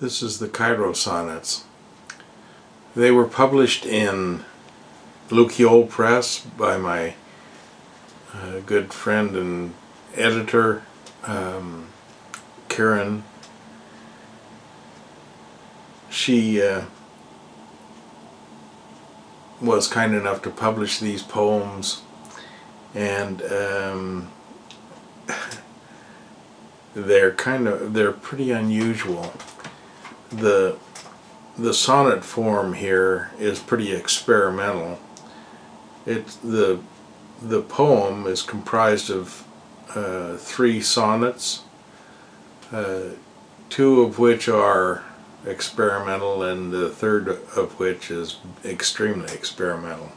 This is the Cairo Sonnets. They were published in Lukiol Press by my good friend and editor, Karen. She was kind enough to publish these poems, and they're pretty unusual. The sonnet form here is pretty experimental. The poem is comprised of 3 sonnets, 2 of which are experimental and the 3rd of which is extremely experimental.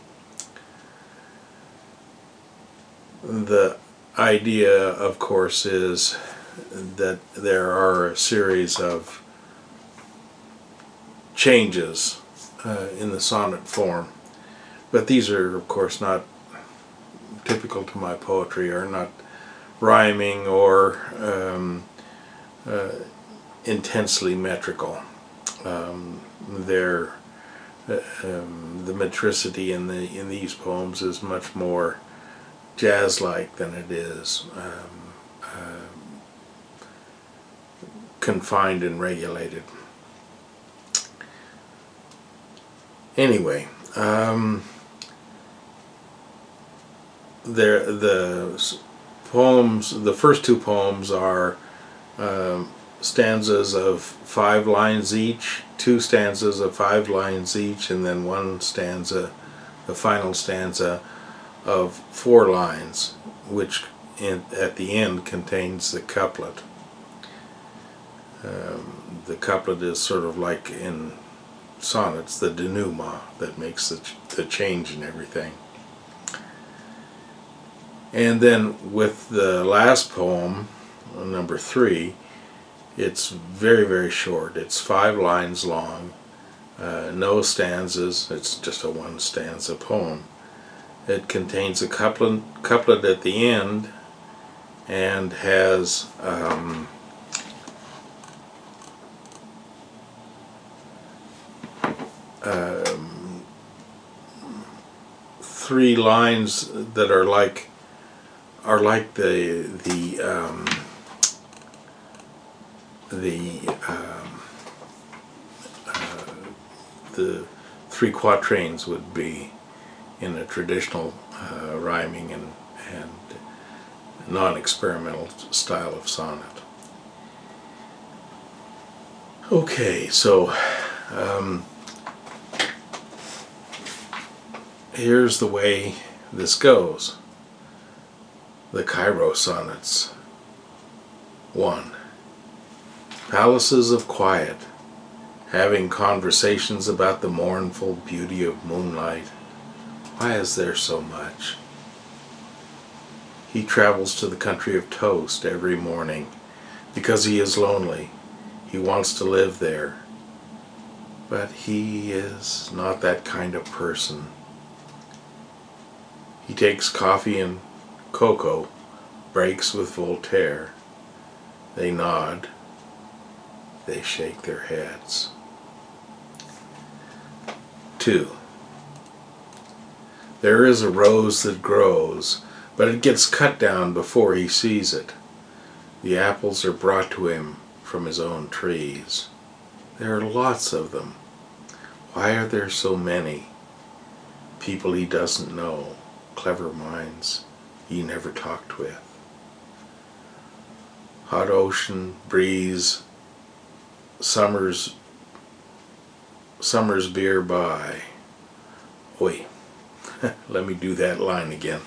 The idea, of course, is that there are a series of changes in the sonnet form, but these are of course not typical to my poetry, or not rhyming or intensely metrical. The metricity in these poems is much more jazz-like than it is confined and regulated. Anyway, the first 2 poems are stanzas of 5 lines each, 2 stanzas of 5 lines each, and then 1 stanza, the final stanza, of 4 lines, which at the end contains the couplet. The couplet is sort of like in sonnets, the denouement that makes the change in everything. And then with the last poem, number 3, it's very, very short. It's 5 lines long, no stanzas. It's just a 1-stanza poem. It contains a couplet at the end, and has 3 lines that are like the 3 quatrains would be in a traditional rhyming and non-experimental style of sonnet. Okay, so here's the way this goes. The Cairo Sonnets. 1. Palaces of quiet, having conversations about the mournful beauty of moonlight. Why is there so much? He travels to the country of toast every morning because he is lonely. He wants to live there, but he is not that kind of person. He takes coffee and cocoa, breaks with Voltaire. They nod, they shake their heads. 2. There is a rose that grows, but it gets cut down before he sees it. The apples are brought to him from his own trees. There are lots of them. Why are there so many? People he doesn't know, clever minds he never talked with. Hot ocean breeze, summer's beer by. Oi, let me do that line again.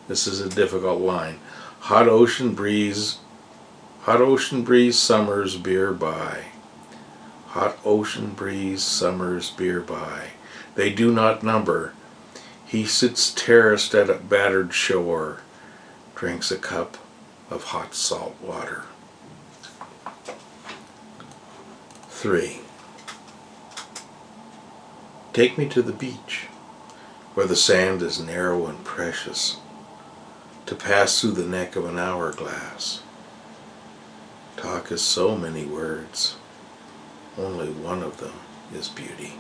This is a difficult line. Hot ocean breeze, summer's beer by. Hot ocean breeze, summer's beer by. They do not number. He sits terraced at a battered shore, drinks a cup of hot salt water. 3. Take me to the beach, where the sand is narrow and precious, to pass through the neck of an hourglass. Talk is so many words. only one of them is beauty.